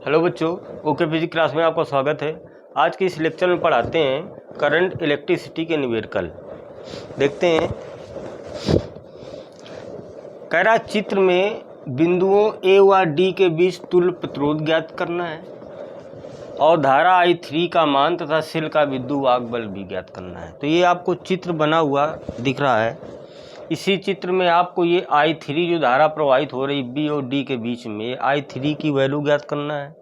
Hello बच्चों, okay physics class में आपका स्वागत है। आज के इस लेक्चर में पढ़ाते हैं करंट इलेक्ट्रिसिटी के न्यूमेरिकल। देखते हैं, कह रहा चित्र में बिंदुओं ए व डी के बीच तुल्य प्रतिरोध ज्ञात करना है और धारा I3 का मान तथा सेल का विद्युत बल भी ज्ञात करना है। तो ये आपको चित्र बना हुआ दिख रहा है। इसी चित्र में आपको ये I3 जो धारा प्रवाहित हो रही बी और डी के बीच में I3 की वैल्यू ज्ञात करना है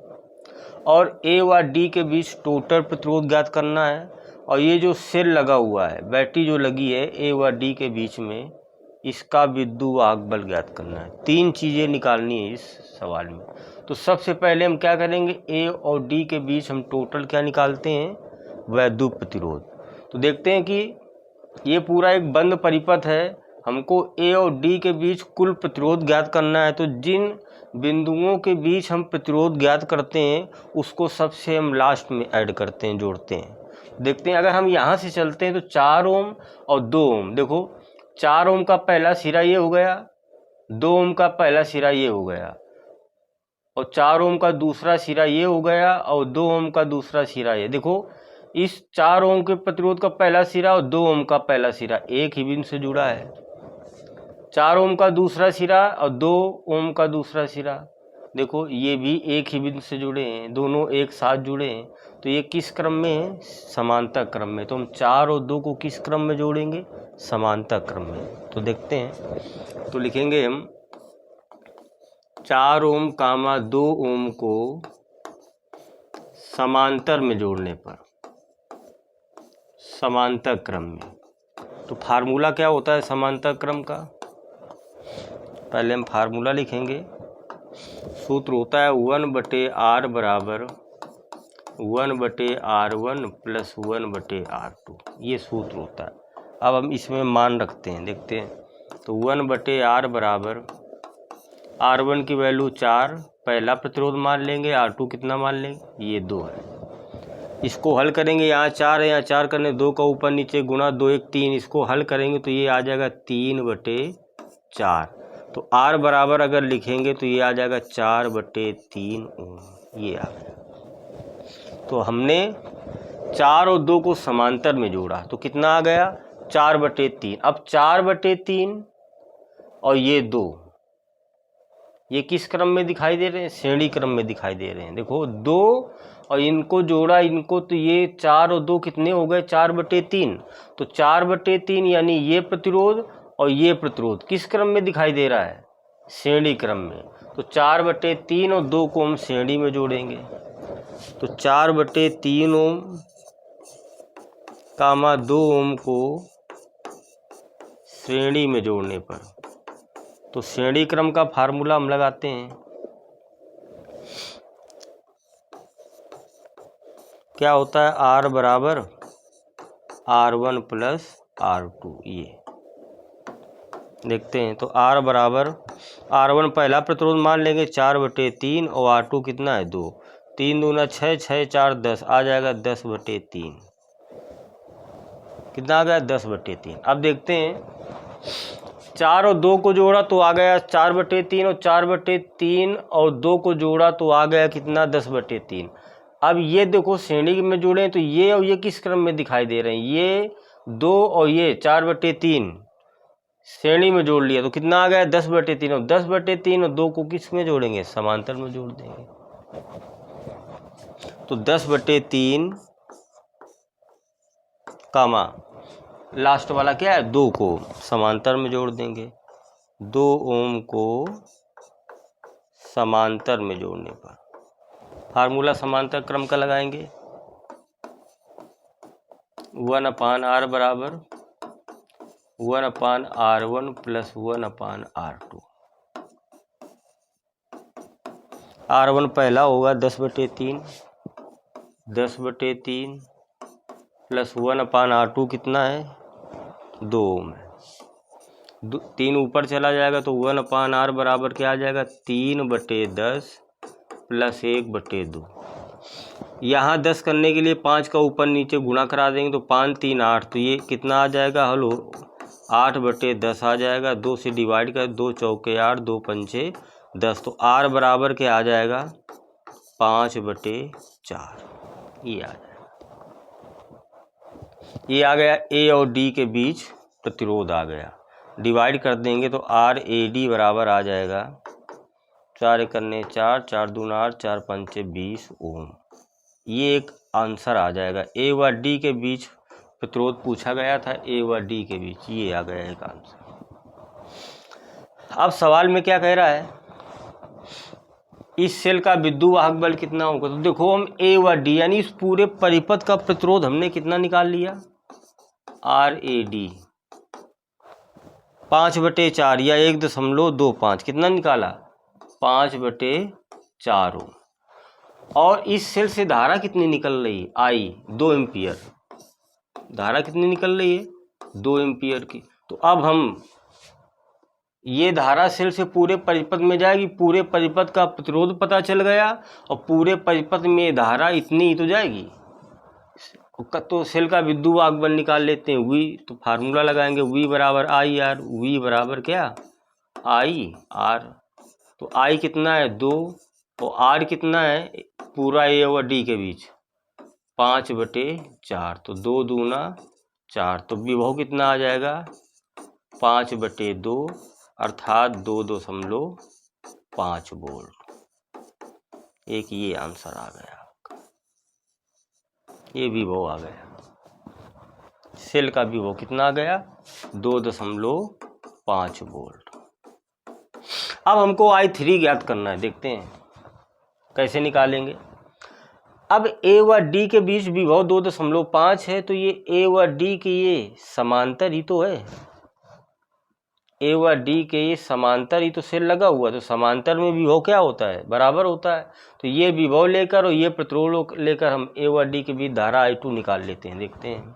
और ए व डी के बीच टोटल प्रतिरोध ज्ञात करना है। और ये जो सेल लगा हुआ है, बैटरी जो लगी है ए व डी के बीच में, इसका विद्युत बल ज्ञात करना है। तीन चीज़ें निकालनी है इस सवाल में। तो सबसे पहले हम क्या करेंगे, ए और डी के बीच हम टोटल क्या निकालते हैं, वैद्युत प्रतिरोध। तो देखते हैं कि ये पूरा एक बंद परिपथ है, हमको ए और डी के बीच कुल प्रतिरोध ज्ञात करना है। तो जिन बिंदुओं के बीच हम प्रतिरोध ज्ञात करते हैं उसको सबसे हम लास्ट में ऐड करते हैं, जोड़ते हैं। देखते हैं, अगर हम यहाँ से चलते हैं तो 4 ओम और 2 ओम। देखो 4 ओम का पहला सिरा ये हो गया, 2 ओम का पहला सिरा ये हो गया और 4 ओम का दूसरा सिरा ये हो गया और 2 ओम का दूसरा सिरा ये। देखो इस 4 ओम के प्रतिरोध का पहला सिरा और 2 ओम का पहला सिरा एक ही बिंदु से जुड़ा है। 4 ओम का दूसरा सिरा और 2 ओम का दूसरा सिरा, देखो ये भी एक ही बिंदु से जुड़े हैं, दोनों एक साथ जुड़े हैं। तो ये किस क्रम में है, समांतर क्रम में। तो हम 4 और 2 को किस क्रम में जोड़ेंगे, समांतर क्रम में। तो देखते हैं, तो लिखेंगे हम 4 ओम कामा 2 ओम को समांतर में जोड़ने पर, समांतर क्रम में। तो फार्मूला क्या होता है समांतर क्रम का, पहले हम फार्मूला लिखेंगे। सूत्र होता है 1/r बराबर 1/r1 प्लस 1/r2, ये सूत्र होता है। अब हम इसमें मान रखते हैं, देखते हैं। तो 1/r बराबर r1 की वैल्यू 4 पहला प्रतिरोध मान लेंगे, r2 कितना मान लेंगे, ये 2 है। इसको हल करेंगे, यहाँ 4 है, यहाँ 4 करने 2 का ऊपर नीचे गुणा 2 1 3, इसको हल करेंगे तो ये आ जाएगा 3/4। तो R बराबर अगर लिखेंगे तो ये आ जाएगा 4/3 ओम, ये आ गया। तो हमने 4 और 2 को समांतर में जोड़ा तो कितना आ गया, 4/3। अब 4/3 और ये 2, ये किस क्रम में दिखाई दे रहे हैं, श्रेणी क्रम में दिखाई दे रहे हैं। देखो 2 और इनको जोड़ा इनको, तो ये 4 और 2 कितने हो गए, 4/3। तो 4/3 यानी ये प्रतिरोध और ये प्रतिरोध किस क्रम में दिखाई दे रहा है, श्रेणी क्रम में। तो 4/3 और 2 को हम श्रेणी में जोड़ेंगे। तो 4/3 ओम कामा 2 ओम को श्रेणी में जोड़ने पर, तो श्रेणी क्रम का फार्मूला हम लगाते हैं। क्या होता है, R बराबर R1 प्लस R2, ये देखते हैं। तो R बराबर R1 पहला प्रतिरोध मान लेंगे 4/3 और R2 कितना है 2, 3 दूना 6, 6 4 10, आ जाएगा 10/3। कितना आ गया, 10/3। अब देखते हैं, 4 और 2 को जोड़ा तो आ गया 4/3 और 4/3 और 2 को जोड़ा तो आ गया कितना, 10/3। अब ये देखो श्रेणी में जोड़े तो ये और ये किस क्रम में दिखाई दे रहे हैं, ये 2 और ये 4/3 श्रेणी में जोड़ लिया तो कितना आ गया, 10/3। और 10/3 और 2 को किस में जोड़ेंगे, समांतर में जोड़ देंगे। तो 10/3 कामा लास्ट वाला क्या है, 2 को समांतर में जोड़ देंगे। 2 ओम को समांतर में जोड़ने पर फार्मूला समांतर क्रम का लगाएंगे। 1/r बराबर 1/r1 प्लस 1/r2। R1 पहला होगा 10/3, 10/3 प्लस 1/r2 कितना है, 2 ओम है। 3 ऊपर चला जाएगा तो 1/r बराबर क्या आ जाएगा, 3/10 प्लस 1/2। यहाँ 10 करने के लिए 5 का ऊपर नीचे गुणा करा देंगे तो 5 3 8, तो ये कितना आ जाएगा, हलो 8/10 आ जाएगा। 2 से डिवाइड कर, 2 चौके 8, 2 पंचे 10। तो R बराबर क्या आ जाएगा, 5/4 ये आ जाएगा। ये आ गया ए और डी के बीच प्रतिरोध आ गया। डिवाइड कर देंगे तो RAD बराबर आ जाएगा 4 एकन्ने 4, 4 दूना 8, 4 पंचे 20 ओम। ये एक आंसर आ जाएगा। ए व डी के बीच प्रतिरोध पूछा गया था, ए व डी के बीच, ये आ गया एक आंसर। अब सवाल में क्या कह रहा है, इस सेल का विद्युत वाहक बल कितना होगा। तो देखो हम ए व डी यानी इस पूरे परिपथ का प्रतिरोध हमने कितना निकाल लिया, RAD 5/4 या 1.25 कितना निकाला, 5/4 ओम। और इस सेल से धारा कितनी निकल रही, I 2 एम्पियर, धारा कितनी निकल रही है 2 एम्पियर की। तो अब हम ये धारा सेल से पूरे परिपथ में जाएगी, पूरे परिपथ का प्रतिरोध पता चल गया और पूरे परिपथ में धारा इतनी ही तो जाएगी। तो सेल का विद्युत वाहक बल निकाल लेते हैं, V तो फार्मूला लगाएंगे, V बराबर IR, V बराबर क्या IR। तो I कितना है 2 और R कितना है पूरा A और D के बीच 5/4, तो 2 दूना 4, तो विभव कितना आ जाएगा 5/2 अर्थात 2.5 वोल्ट। एक ये आंसर आ गया, ये विभव आ गया। सेल का विभव कितना आ गया 2.5 वोल्ट। अब हमको I3 ज्ञात करना है, देखते हैं कैसे निकालेंगे। अब A व D के बीच विभव 2.5 है, तो ये A व D के ये समांतर ही तो है, A व D के ये समांतर ही तो सेल लगा हुआ, तो समांतर में विभव क्या होता है बराबर होता है। तो ये विभव लेकर और ये प्रतिरोध लेकर हम A व D के बीच धारा I2 निकाल लेते हैं, देखते हैं।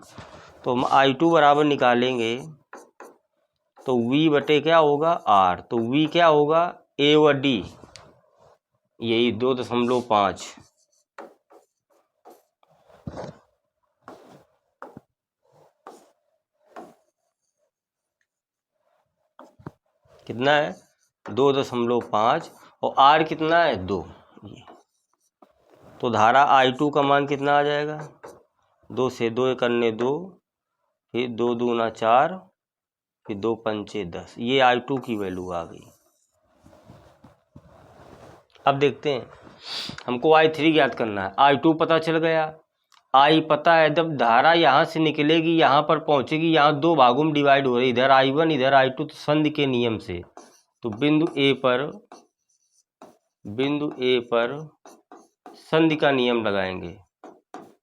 तो हम I2 बराबर निकालेंगे तो V बटे क्या होगा R, तो V क्या होगा A व D यही 2.5 कितना है 2.5 और R कितना है 2। तो धारा I2 का मान कितना आ जाएगा 2 से 2 एकन्ने 2, फिर 2 दूना 4, फिर 2 पंचे 10, ये I2 की वैल्यू आ गई। अब देखते हैं हमको I3 ज्ञात करना है। I2 पता चल गया, I पता है, जब धारा यहाँ से निकलेगी यहाँ पर पहुँचेगी, यहाँ दो भागों में डिवाइड हो रही, इधर I1 इधर I2, तो संधि के नियम से तो बिंदु A पर संधि का नियम लगाएंगे।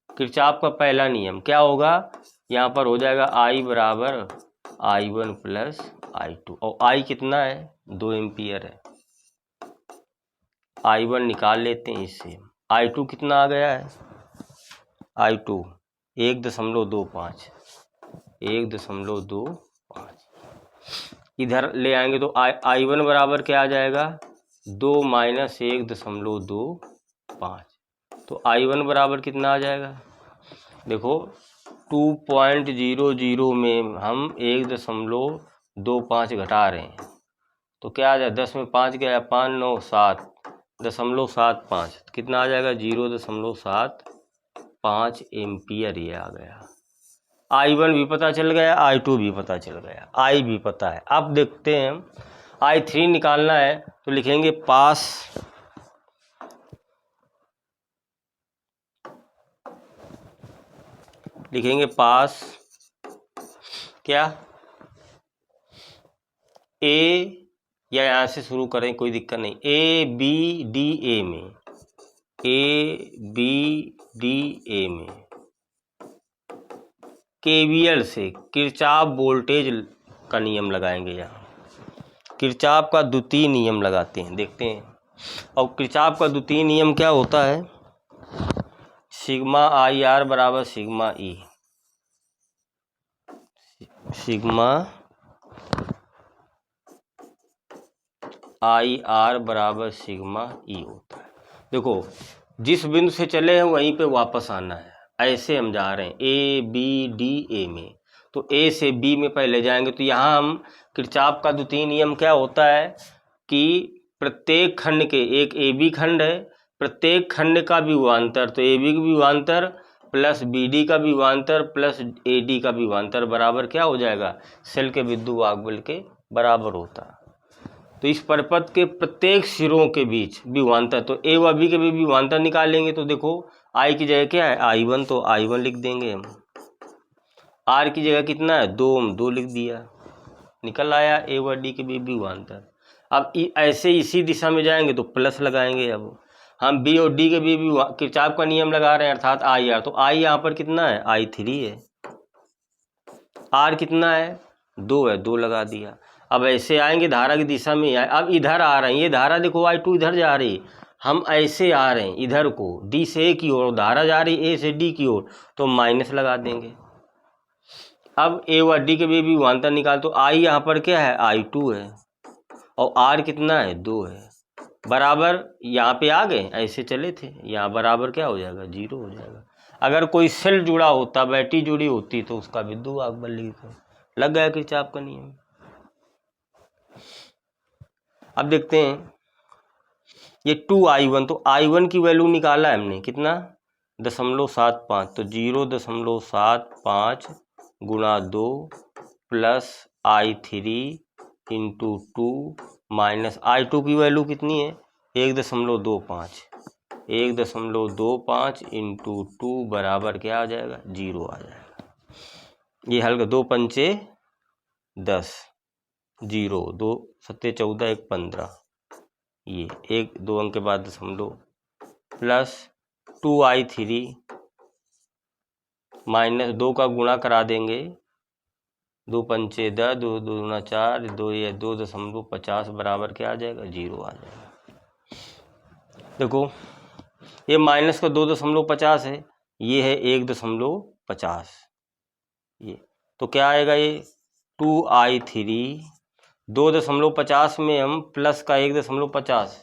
किरचॉफ का पहला नियम क्या होगा, यहाँ पर हो जाएगा I बराबर I1 प्लस I2 और I कितना है 2 एम्पियर है। I1 निकाल लेते हैं इससे, I2 कितना आ गया है I2 1.25 इधर ले आएंगे तो I1 बराबर क्या आ जाएगा 2 माइनस 1.25, तो I1 बराबर कितना आ जाएगा, देखो 2.00 में हम 1.25 घटा रहे हैं, तो क्या आ जाए 10 में 5 गया 5 9 7.75, कितना आ जाएगा 0.75 एम्पियर ये आ गया। I1 भी पता चल गया, I2 भी पता चल गया, I भी पता है। अब देखते हैं I3 निकालना है, तो लिखेंगे पास क्या A, या यहाँ से शुरू करें कोई दिक्कत नहीं, ABDA में KVL से किरचॉफ वोल्टेज का नियम लगाएंगे। यहाँ किरचॉफ का द्वितीय नियम लगाते हैं, देखते हैं। और किरचॉफ का द्वितीय नियम क्या होता है, सिग्मा IR बराबर सिग्मा E, सिग्मा IR बराबर सिग्मा E होता है। देखो जिस बिंदु से चले हैं वहीं पे वापस आना है, ऐसे हम जा रहे हैं ABDA में, तो A से B में पहले जाएंगे। तो यहाँ हम किरचॉफ का द्वितीय नियम क्या होता है कि प्रत्येक खंड के, एक AB खंड है प्रत्येक खंड का विभवांतर, तो ए बी का विभवांतर प्लस बी डी का विभवांतर प्लस ए डी का विभवांतर बराबर क्या हो जाएगा, सेल के विद्युत वाहक के बराबर होता। तो इस परिपथ के प्रत्येक सिरों के बीच विभवांतर, तो ए व बी के भी विभवांतर निकालेंगे। तो देखो आई की जगह क्या है I1, तो I1 लिख देंगे हम। आर की जगह कितना है 2 ओम, 2 लिख दिया, निकल आया ए व डी के भी विभवांतर। अब ऐसे इसी दिशा में जाएंगे तो प्लस लगाएंगे। अब हम बी और डी के भी किरचॉफ का नियम लगा रहे हैं अर्थात आई आर, तो आई यहाँ पर कितना है I3 है, आर कितना है 2 है, 2 लगा दिया। अब ऐसे आएंगे धारा की दिशा में आए, अब इधर आ रहे हैं, ये धारा देखो I2 इधर जा रही, हम ऐसे आ रहे हैं इधर को डी से ए की ओर, धारा जा रही ए से डी की ओर, तो माइनस लगा देंगे। अब ए व डी के भी विभवांतर निकाल, तो आई यहाँ पर क्या है I2 है और आर कितना है 2 है, बराबर यहाँ पे आ गए, ऐसे चले थे, यहाँ बराबर क्या हो जाएगा 0 हो जाएगा। अगर कोई सेल जुड़ा होता, बैटरी जुड़ी होती, तो उसका विद्युत वाहक बल लिखते, लग गया किरचॉफ का नियम। अब देखते हैं ये 2I1, तो I1 की वैल्यू निकाला है हमने कितना 0.75, तो 0.75 गुणा 2 plus I3 into 2 minus I2 की वैल्यू कितनी है 1.25, 1.25 इंटू 2 बराबर क्या आ जाएगा 0 आ जाएगा। ये हल का 2 पंचे 10, 0 2 सत्ते 14 1 15, ये 1 2 अंक के बाद दशमलव प्लस 2I3 माइनस 2 का गुणा करा देंगे, 2 पंचे 10, 2 दूना 4, 2 ये 2.50 बराबर क्या आ जाएगा 0 आ जाएगा। देखो ये माइनस का 2.50 है, ये है 1.50, ये तो क्या आएगा ये 2I3, 2.50 में हम प्लस का 1.50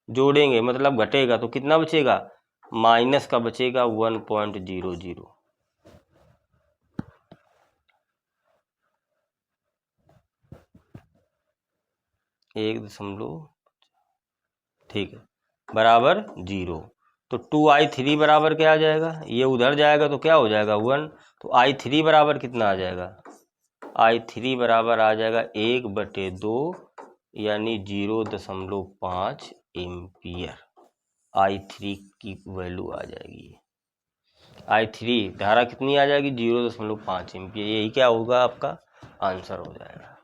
जोड़ेंगे मतलब घटेगा, तो कितना बचेगा माइनस का बचेगा 1.00, ठीक है बराबर 0। तो 2I3 बराबर क्या आ जाएगा, ये उधर जाएगा तो क्या हो जाएगा 1, तो I3 बराबर कितना आ जाएगा, I3 बराबर आ जाएगा 1/2 यानी 0.5 एम्पियर। I3 की वैल्यू आ जाएगी, I3 धारा कितनी आ जाएगी 0.5 एम्पियर, यही क्या होगा आपका आंसर हो जाएगा।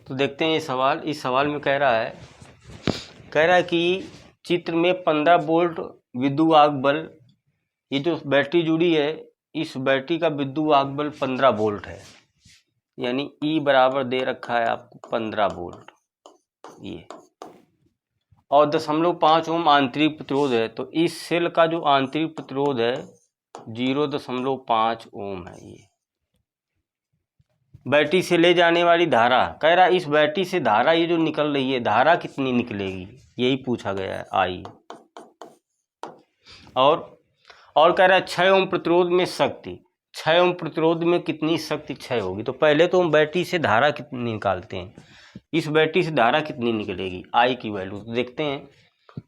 तो देखते हैं ये सवाल, इस सवाल में कह रहा है कि चित्र में 15 वोल्ट विद्युत वाहक बल, ये जो बैटरी जुड़ी है इस बैटरी का विद्युत वाहक बल 15 वोल्ट है, यानी E बराबर दे रखा है आपको 15 वोल्ट ये, और 0.5 ओम आंतरिक प्रतिरोध है, तो इस सेल का जो आंतरिक प्रतिरोध है 0.5 ओम है। ये बैटरी से ले जाने वाली धारा, कह रहा है इस बैटरी से धारा ये जो निकल रही है धारा कितनी निकलेगी, यही पूछा गया है आई। और कह रहा है 6 ओम प्रतिरोध में शक्ति, 6 ओम प्रतिरोध में कितनी शक्ति क्षय होगी। तो पहले तो हम बैटरी से धारा कितनी निकालते हैं, इस बैटरी से धारा कितनी निकलेगी आई की वैल्यू तो देखते हैं।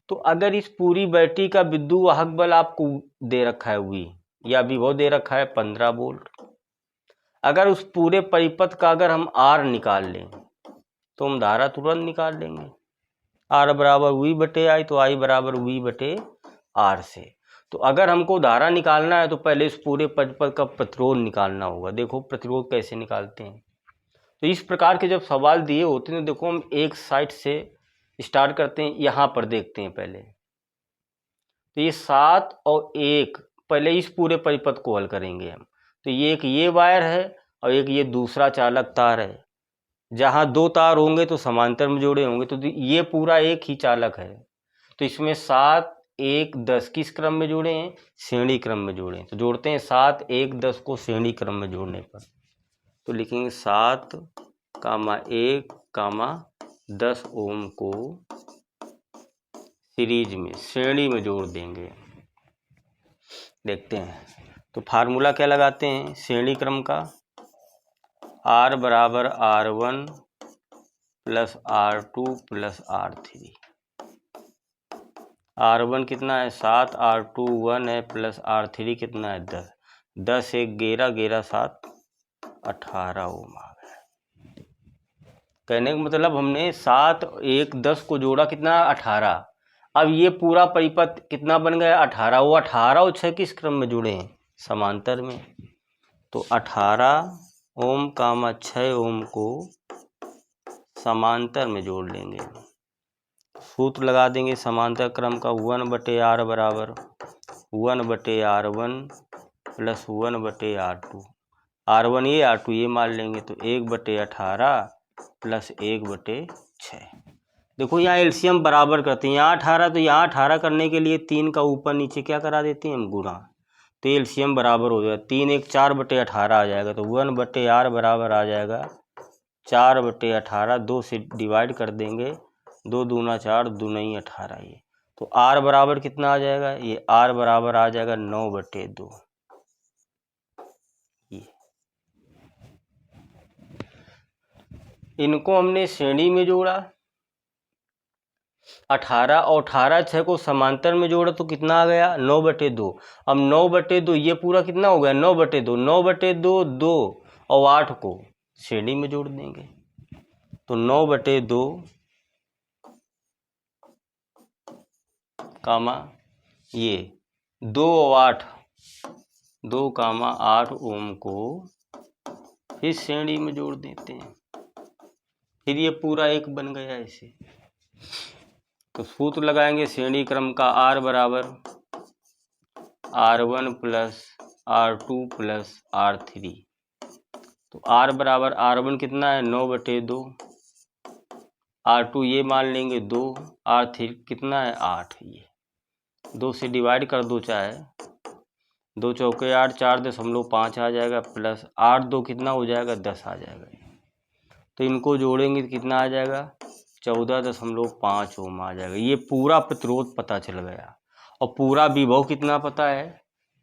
तो अगर इस पूरी बैटरी का विद्युत वाहक बल आपको दे रखा है वी या विभव दे रखा है 15 वोल्ट, अगर उस पूरे परिपथ का अगर हम आर निकाल लें तो हम धारा तुरंत निकाल लेंगे, आर बराबर वी बटे आई, तो आई बराबर वी बटे आर से। तो अगर हमको धारा निकालना है तो पहले इस पूरे परिपथ का प्रतिरोध निकालना होगा। देखो प्रतिरोध कैसे निकालते हैं, तो इस प्रकार के जब सवाल दिए होते हैं देखो हम एक साइड से स्टार्ट करते हैं, यहाँ पर देखते हैं पहले, तो ये 7 और 1 पहले इस पूरे परिपथ को हल करेंगे हम। तो ये एक ये वायर है और एक ये दूसरा चालक तार है, जहाँ 2 तार होंगे तो समांतर में जोड़े होंगे, तो ये पूरा एक ही चालक है। तो इसमें 7 1 10 किस क्रम में जोड़े हैं, श्रेणी क्रम में जोड़े, तो जोड़ते हैं 7 1 10 को श्रेणी क्रम में जोड़ने पर, तो लिखेंगे 7, 1, 10 ओम को सीरीज में श्रेणी में जोड़ देंगे। देखते हैं तो फार्मूला क्या लगाते हैं श्रेणी क्रम का, R बराबर R1 plus R2 plus R3, R1 कितना है 7, R2 1 है, प्लस R3 कितना है 10, 10 1 11, 11 7 18 ओम आ गया। कहने का मतलब हमने 7 1 10 को जोड़ा कितना 18। अब ये पूरा परिपथ कितना बन गया 18, वो 18 और 6 किस क्रम में जुड़े हैं समांतर में, तो 18 ओम कामा 6 ओम को समांतर में जोड़ लेंगे। सूत्र लगा देंगे समांतर क्रम का 1/r बराबर 1/r1 प्लस 1/r2, R1 ये R2 ये मान लेंगे, तो 1/18 प्लस 1/6। देखो यहाँ एलसीएम बराबर करते हैं, यहाँ 18 तो यहाँ 18 करने के लिए 3 का ऊपर नीचे क्या करा देते हैं हम गुणा, तो एलसीएम बराबर हो जाएगा 3 1 4/18 आ जाएगा, तो 1/r बराबर आ जाएगा 4/18, 2 से डिवाइड कर देंगे, 2 दूना 4 दूनी 18 ये, तो r बराबर कितना आ जाएगा, ये r बराबर आ जाएगा 9/2। ये इनको हमने श्रेणी में जोड़ा 18 और 18 6 को समांतर में जोड़ा तो कितना आ गया 9/2। अब 9/2 ये पूरा कितना हो गया 9/2, 9/2 2 और 8 को श्रेणी में जोड़ देंगे, तो 9/2 कामा ये 2 और 8 2 कामा 8 ओम को फिर श्रेणी में जोड़ देते हैं, फिर ये पूरा एक बन गया ऐसे। तो सूत्र लगाएंगे श्रेणी क्रम का R बराबर R1 plus R2 plus R3, तो R बराबर R1 कितना है 9/2, R2 ये मान लेंगे 2, R3 कितना है 8, ये 2 से डिवाइड कर दो, चाहे 2 चौके 8 4.5 आ जाएगा, प्लस 8 2 कितना हो जाएगा 10 आ जाएगा, तो इनको जोड़ेंगे तो कितना आ जाएगा 14.5 ओम आ जाएगा। ये पूरा प्रतिरोध पता चल गया और पूरा विभव कितना पता है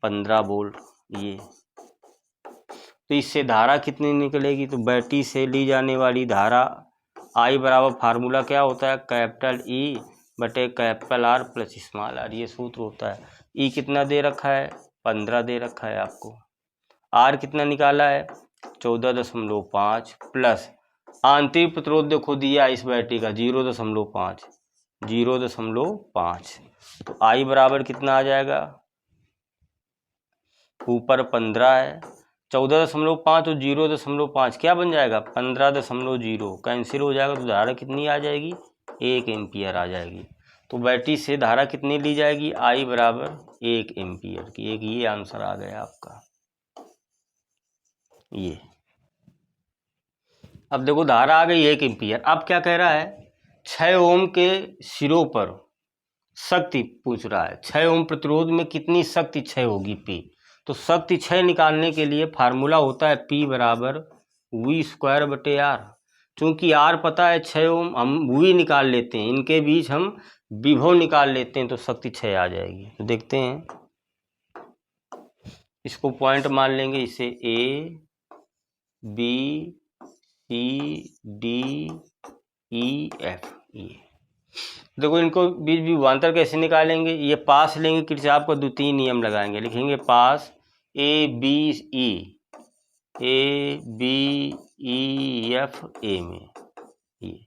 15 वोल्ट। ये तो इससे धारा कितनी निकलेगी, तो बैटरी से ली जाने वाली धारा I बराबर फार्मूला क्या होता है कैपिटल E बटे capital R plus small r, ये सूत्र होता है। E कितना दे रखा है 15 दे रखा है आपको, R कितना निकाला है 14.5 प्लस आंतरिक प्रतिरोध देखो दिया इस बैटरी का 0.5, तो I बराबर कितना आ जाएगा, ऊपर 15 है 14.5 और 0.5 क्या बन जाएगा 15.0, कैंसिल हो जाएगा, तो धारा कितनी आ जाएगी 1 एम्पियर आ जाएगी। तो बैटरी से धारा कितनी ली जाएगी I बराबर 1 एम्पियर की, एक ये आंसर आ गया आपका। ये अब देखो धारा आ गई 1 एम्पियर। अब क्या कह रहा है 6 ओम के सिरों पर शक्ति पूछ रहा है, 6 ओम प्रतिरोध में कितनी शक्ति क्षय होगी P, तो शक्ति क्षय निकालने के लिए फार्मूला होता है P बराबर V²/R। चूंकि R पता है 6 ओम, हम V निकाल लेते हैं, इनके बीच हम विभव निकाल लेते हैं, तो शक्ति क्षय आ जाएगी। तो देखते हैं, इसको पॉइंट मान लेंगे, इसे A B C D E F। ये देखो इनको बीच विभवांतर कैसे निकालेंगे, ये पास लेंगे, किरचॉफ का द्वितीय नियम लगाएंगे, लिखेंगे पास A B E F A में, ये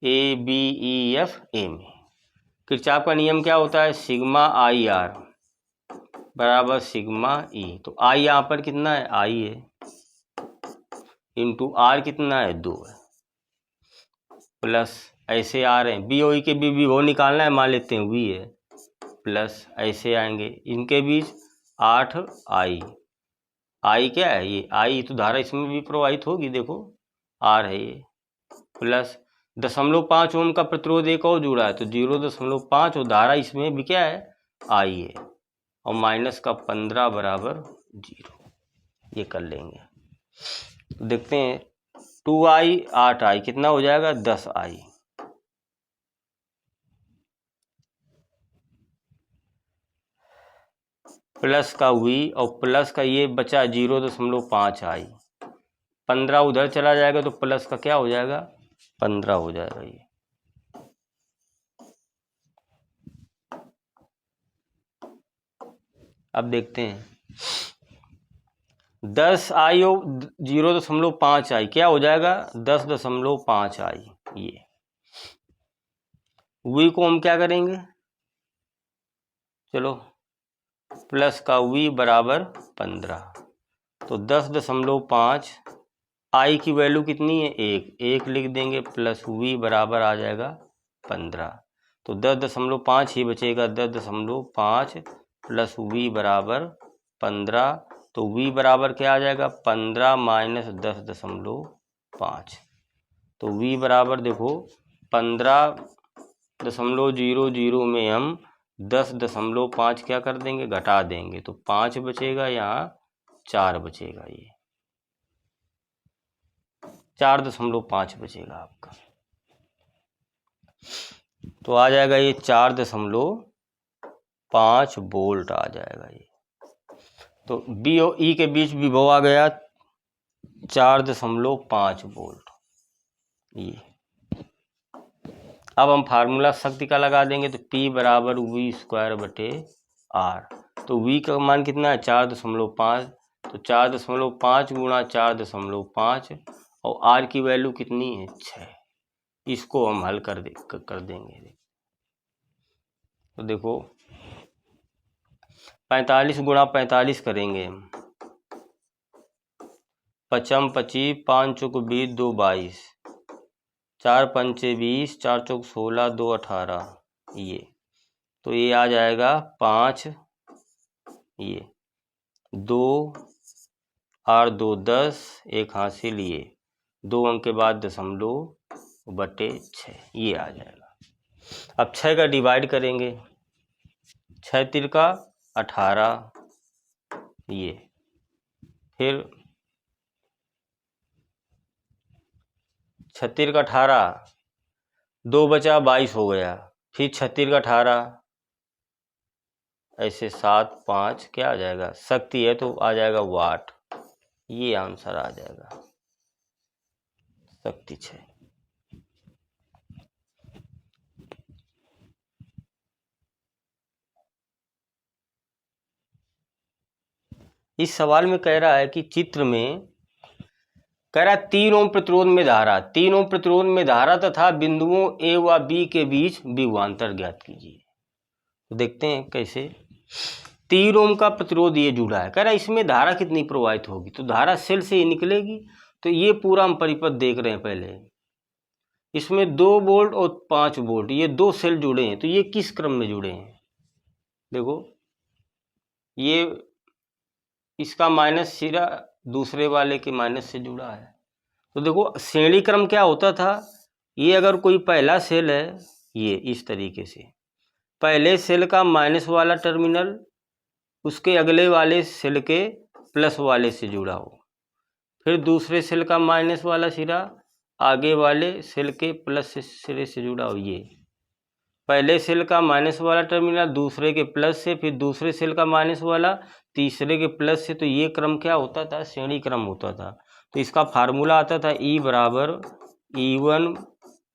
A B E F A में किरचॉफ का नियम क्या होता है सिग्मा I R बराबर सिग्मा E, तो I यहाँ पर कितना है I है, इंटू R कितना है 2 है, प्लस ऐसे आ रहे हैं बी ओ ई के बीच विभव निकालना है, मान लेते हैं V है, प्लस ऐसे आएंगे इनके बीच 8 I क्या है ये I, तो धारा इसमें भी प्रवाहित होगी, देखो R है ये, प्लस 0.5 ओम का प्रतिरोध एक और जुड़ा है, तो 0.5 और धारा इसमें भी क्या है I है, और माइनस का 15 बराबर 0, ये कर लेंगे। तो देखते हैं 2I 8I कितना हो जाएगा 10I, प्लस का V और प्लस का ये बचा 0.5I, 15 उधर चला जाएगा तो प्लस का क्या हो जाएगा 15 हो जाएगा ये। अब देखते हैं 10i और 0.5i क्या हो जाएगा 10.5i। ये v को हम क्या करेंगे, चलो प्लस का v बराबर 15, तो 10.5 i की वैल्यू कितनी है 1 लिख देंगे, प्लस v बराबर आ जाएगा 15, तो 10.5 ही बचेगा, 10.5 प्लस v बराबर 15, तो v बराबर क्या आ जाएगा 15 माइनस 10.5, तो v बराबर देखो 15.00 में हम 10.5 क्या कर देंगे घटा देंगे, तो 5 बचेगा, यहाँ 4 बचेगा, ये 4.5 बचेगा आपका, तो आ जाएगा ये 4.5 वोल्ट आ जाएगा ये। तो बी और ई के बीच विभव आ गया 4.5 वोल्ट। ये अब हम फार्मूला शक्ति का लगा देंगे, तो P बराबर V²/R, तो V का मान कितना है 4.5, तो 4.5 गुणा 4.5 और R की वैल्यू कितनी है 6, इसको हम हल कर देंगे। तो देखो 45 गुणा 45 करेंगे हम, 55 25 5 चौक 20 2 22 4 पंचे 20 4 चौक 16 2 18, ये तो ये आ जाएगा 5, ये 2 और 2 10, एक हासिल, ये 2 अंक के बाद .6, ये आ जाएगा। अब 6 का डिवाइड करेंगे, 6 तिरका 18, ये फिर 36 का 18, 2 बचा 22 हो गया, फिर 36 का 18, ऐसे 7 5 क्या आ जाएगा शक्ति है तो आ जाएगा वाट, ये आंसर आ जाएगा शक्ति 6। इस सवाल में कह रहा है कि चित्र में कह रहा है 3 ओम प्रतिरोध में धारा, 3 ओम प्रतिरोध में धारा तथा बिंदुओं ए व बी के बीच विभवांतर ज्ञात कीजिए। तो देखते हैं कैसे। 3 ओम का प्रतिरोध ये जुड़ा है, कह रहा है इसमें धारा कितनी प्रवाहित होगी, तो धारा सेल से ही निकलेगी। तो ये पूरा हम परिपथ देख रहे हैं, पहले इसमें 2 वोल्ट और 5 वोल्ट, ये 2 सेल जुड़े हैं, तो ये किस क्रम में जुड़े हैं, देखो ये इसका माइनस सिरा दूसरे वाले के माइनस से जुड़ा है। तो देखो श्रेणी क्रम क्या होता था, ये अगर कोई पहला सेल है, ये इस तरीके से पहले सेल का माइनस वाला टर्मिनल उसके अगले वाले सेल के प्लस वाले से जुड़ा हो, फिर दूसरे सेल का माइनस वाला सिरा आगे वाले सेल के प्लस सिरे से जुड़ा हो, ये पहले सेल का माइनस वाला टर्मिनल दूसरे के प्लस से, फिर दूसरे सेल का माइनस वाला तीसरे के प्लस से, तो ये क्रम क्या होता था, श्रेणी क्रम होता था। तो इसका फार्मूला आता था E बराबर E1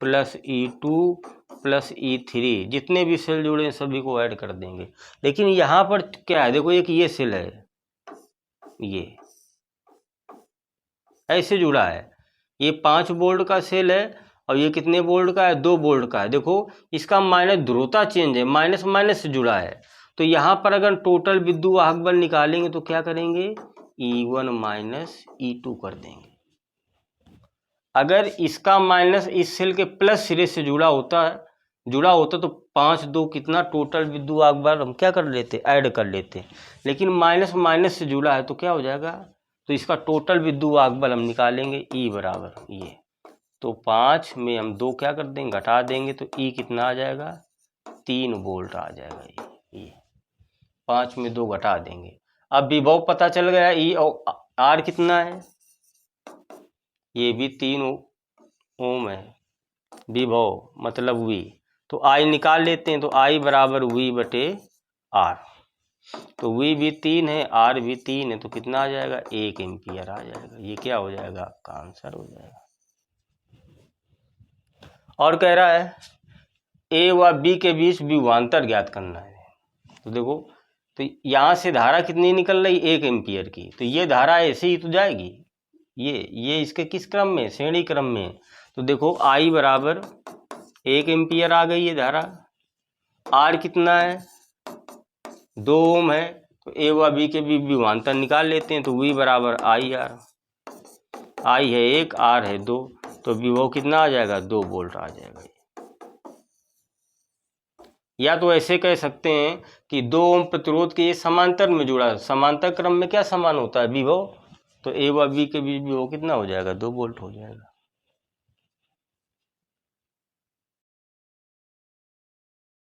plus E2 plus E3, जितने भी सेल जुड़े हैं सभी को ऐड कर देंगे। लेकिन यहाँ पर क्या है, देखो एक ये सेल है, ये ऐसे जुड़ा है, ये 5 वोल्ट का सेल है और ये कितने वोल्ट का है 2 वोल्ट का है। देखो इसका माइनस ध्रुवता चेंज है, माइनस माइनस से जुड़ा है। तो यहाँ पर अगर टोटल विद्युत वाहक बल निकालेंगे तो क्या करेंगे E1 माइनस E2 कर देंगे। अगर इसका माइनस इस सेल के प्लस सिरे से जुड़ा होता तो 5 2 कितना टोटल विद्युत वाहक बल हम क्या कर लेते ऐड कर लेते, लेकिन माइनस माइनस से जुड़ा है तो क्या हो जाएगा, तो इसका टोटल विद्युत वाहक बल हम निकालेंगे E बराबर ये, तो 5 में हम 2 क्या कर देंगे घटा देंगे, तो E कितना आ जाएगा 3 वोल्ट आ जाएगा। ये 5 में 2 घटा देंगे। अब विभव पता चल गया E और R कितना है, ये भी 3 ओम है विभव मतलब V, तो I निकाल लेते हैं, तो I बराबर V/R, तो V भी 3 है R भी 3 है, तो कितना आ जाएगा 1 एम्पियर आ जाएगा। ये क्या हो जाएगा आपका आंसर हो जाएगा। और कह रहा है A व B के बीच विभवांतर ज्ञात करना है। तो देखो, तो तो यहाँ से धारा कितनी निकल रही, 1 एम्पियर की, तो ये धारा ऐसे ही तो जाएगी, ये इसके किस क्रम में, श्रेणी क्रम में। तो देखो I बराबर 1 एम्पियर आ गई ये धारा, R कितना है 2 ओम है, तो ए व बी के बीच विभवांतर निकाल लेते हैं, तो V बराबर IR, I है 1 R है 2, तो विभव कितना आ जाएगा 2 वोल्ट आ जाएगा। या तो ऐसे कह सकते हैं कि 2 ओम प्रतिरोध के ये समांतर में जुड़ा है, समांतर क्रम में क्या समान होता है विभव, तो ए व बी के बीच विभव कितना हो जाएगा 2 वोल्ट हो जाएगा।